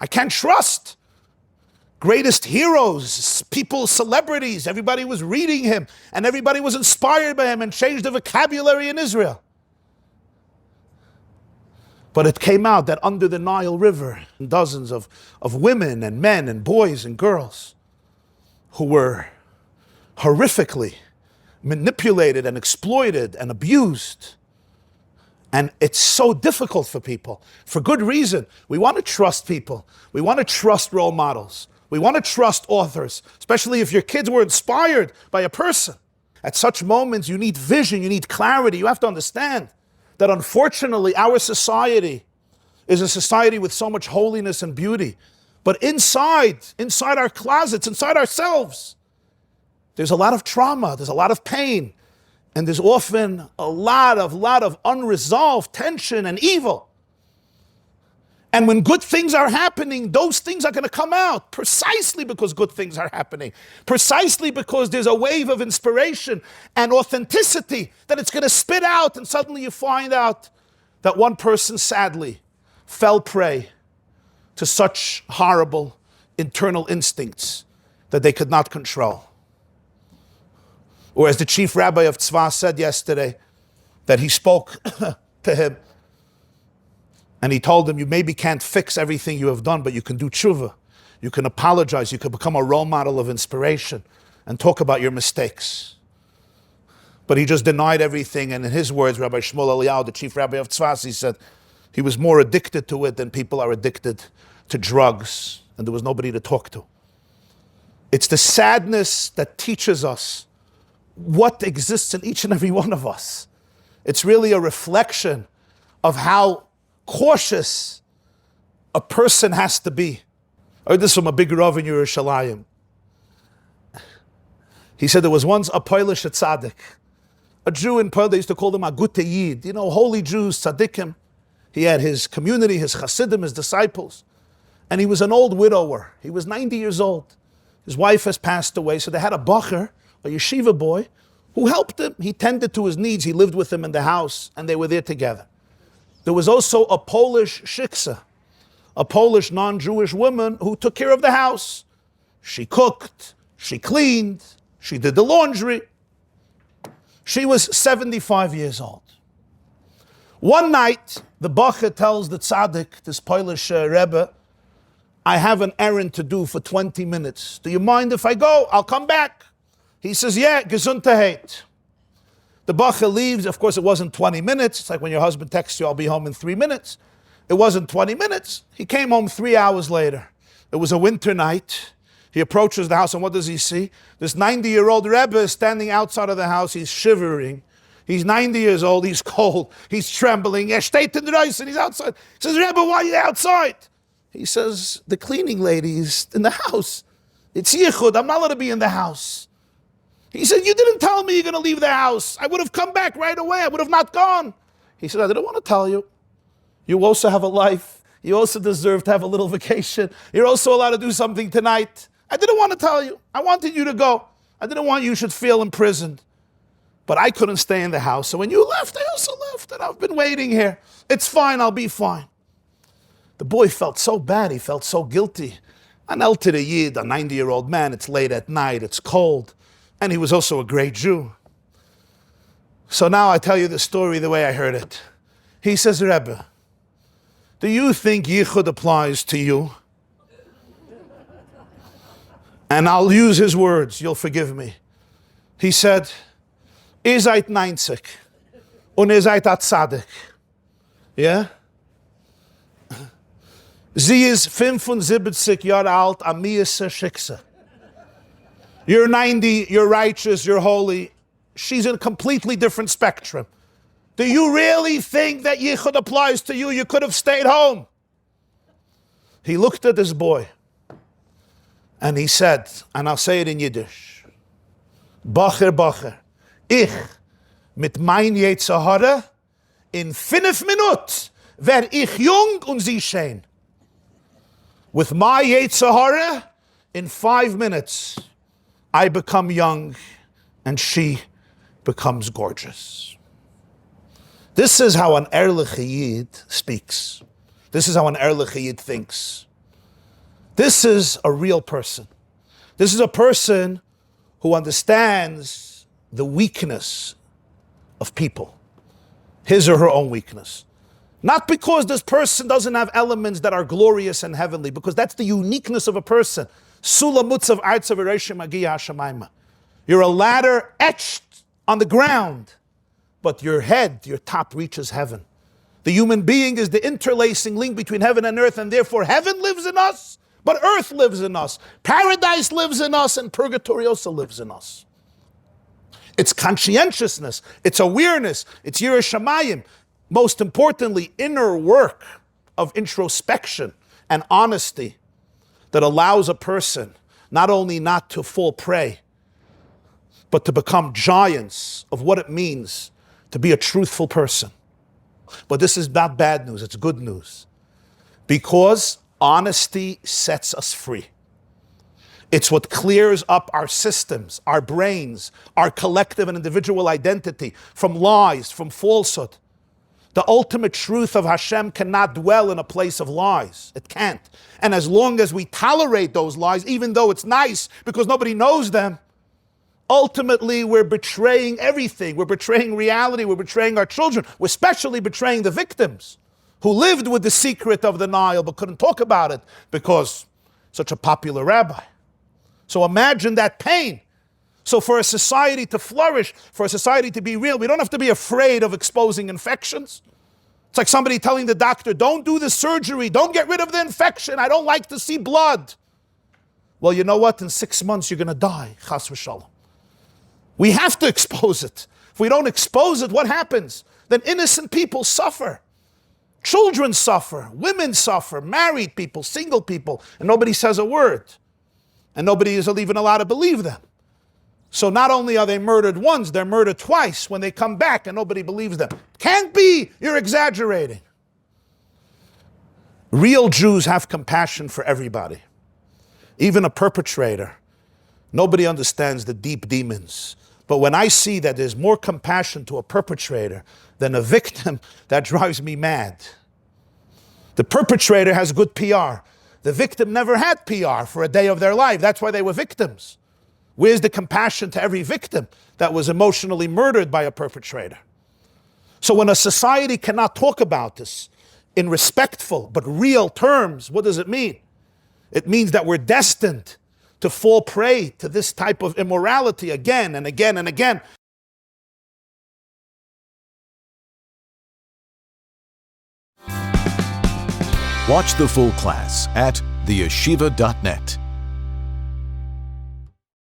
I can't trust. Greatest heroes, people, celebrities, everybody was reading him and everybody was inspired by him and changed the vocabulary in Israel. But it came out that under the Nile River, dozens of women and men and boys and girls who were horrifically manipulated and exploited and abused. And it's so difficult for people, for good reason. We want to trust people. We want to trust role models. We want to trust authors, especially if your kids were inspired by a person. At such moments, you need vision, you need clarity. You have to understand that unfortunately, our society is a society with so much holiness and beauty. But inside our closets, inside ourselves, there's a lot of trauma, there's a lot of pain, and there's often a lot of unresolved tension and evil. And when good things are happening, those things are going to come out precisely because good things are happening. Precisely because there's a wave of inspiration and authenticity that it's going to spit out, and suddenly you find out that one person sadly fell prey to such horrible internal instincts that they could not control. Or as the chief rabbi of Tzva said yesterday, that he spoke to him, and he told him, you maybe can't fix everything you have done, but you can do tshuva. You can apologize. You can become a role model of inspiration and talk about your mistakes. But he just denied everything. And in his words, Rabbi Shmuel Eliyahu, the chief rabbi of Tzfas, he said he was more addicted to it than people are addicted to drugs. And there was nobody to talk to. It's the sadness that teaches us what exists in each and every one of us. It's really a reflection of how cautious a person has to be. I heard this from a big Rav in Yerushalayim. He said there was once a Polish tzaddik, a Jew in Poland. They used to call him a gute Yid, holy Jews, tzaddikim. He had his community, his chassidim, his disciples. And he was an old widower. He was 90 years old. His wife has passed away, so they had a bacher, a yeshiva boy, who helped him. He tended to his needs. He lived with him in the house, and they were there together. There was also a Polish shiksa, a Polish non-Jewish woman who took care of the house. She cooked, she cleaned, she did the laundry. She was 75 years old. One night, the bacher tells the tzaddik, this Polish Rebbe, I have an errand to do for 20 minutes. Do you mind if I go? I'll come back. He says, yeah, gesundheit. The bacher leaves. Of course, it wasn't 20 minutes. It's like when your husband texts you, I'll be home in 3 minutes. It wasn't 20 minutes. He came home 3 hours later. It was a winter night. He approaches the house, and what does he see? This 90-year-old Rebbe is standing outside of the house. He's shivering. He's 90 years old. He's cold. He's trembling. Er steht in der Reis, and he's outside. He says, Rebbe, why are you outside? He says, the cleaning lady's in the house. It's yichud. I'm not allowed to be in the house. He said, you didn't tell me you're going to leave the house. I would have come back right away. I would have not gone. He said, I didn't want to tell you. You also have a life. You also deserve to have a little vacation. You're also allowed to do something tonight. I didn't want to tell you. I wanted you to go. I didn't want you should feel imprisoned. But I couldn't stay in the house. So when you left, I also left. And I've been waiting here. It's fine. I'll be fine. The boy felt so bad. He felt so guilty. An elder Yid, a 90-year-old man. It's late at night. It's cold. And he was also a great Jew. So now I tell you the story the way I heard it. He says, Rebbe, do you think yichud applies to you? And I'll use his words, you'll forgive me. He said, ihr seid 90 und ihr seid a tzaddik. Yeah? Sie ist 75 Jahre alt, a miese shiksa. You're 90, you're righteous, you're holy. She's in a completely different spectrum. Do you really think that yichud applies to you? You could have stayed home. He looked at this boy and he said, and I'll say it in Yiddish, Bacher, Bacher, ich mit mein Yetzirah in 5 Minuten wär ich jung und sie schön. With my Yetzirah, in 5 minutes, I become young and she becomes gorgeous. This is how an Ehrlich Yid speaks. This is how an Ehrlich Yid thinks. This is a real person. This is a person who understands the weakness of people, his or her own weakness. Not because this person doesn't have elements that are glorious and heavenly, because that's the uniqueness of a person. You're a ladder etched on the ground, but your head, your top reaches heaven. The human being is the interlacing link between heaven and earth, and therefore heaven lives in us, but earth lives in us. Paradise lives in us, and purgatory also lives in us. It's conscientiousness, it's awareness, it's Yireh Shamayim. Most importantly, inner work of introspection and honesty that allows a person not only not to fall prey, but to become giants of what it means to be a truthful person. But this is not bad news, it's good news. Because honesty sets us free. It's what clears up our systems, our brains, our collective and individual identity from lies, from falsehood. The ultimate truth of Hashem cannot dwell in a place of lies. It can't. And as long as we tolerate those lies, even though it's nice because nobody knows them, ultimately we're betraying everything. We're betraying reality. We're betraying our children. We're especially betraying the victims who lived with the secret of the Nile but couldn't talk about it because such a popular rabbi. So imagine that pain. So for a society to flourish, for a society to be real, we don't have to be afraid of exposing infections. It's like somebody telling the doctor, don't do the surgery, don't get rid of the infection, I don't like to see blood. Well, you know what? In 6 months you're going to die. Chas v'shalom. We have to expose it. If we don't expose it, what happens? Then innocent people suffer. Children suffer. Women suffer. Married people, single people. And nobody says a word. And nobody is even allowed to believe them. So not only are they murdered once, they're murdered twice when they come back and nobody believes them. Can't be, you're exaggerating. Real Jews have compassion for everybody. Even a perpetrator. Nobody understands the deep demons. But when I see that there's more compassion to a perpetrator than a victim, that drives me mad. The perpetrator has good PR. The victim never had PR for a day of their life. That's why they were victims. Where's the compassion to every victim that was emotionally murdered by a perpetrator? So when a society cannot talk about this in respectful but real terms, what does it mean? It means that we're destined to fall prey to this type of immorality again and again and again. Watch the full class at theyeshiva.net.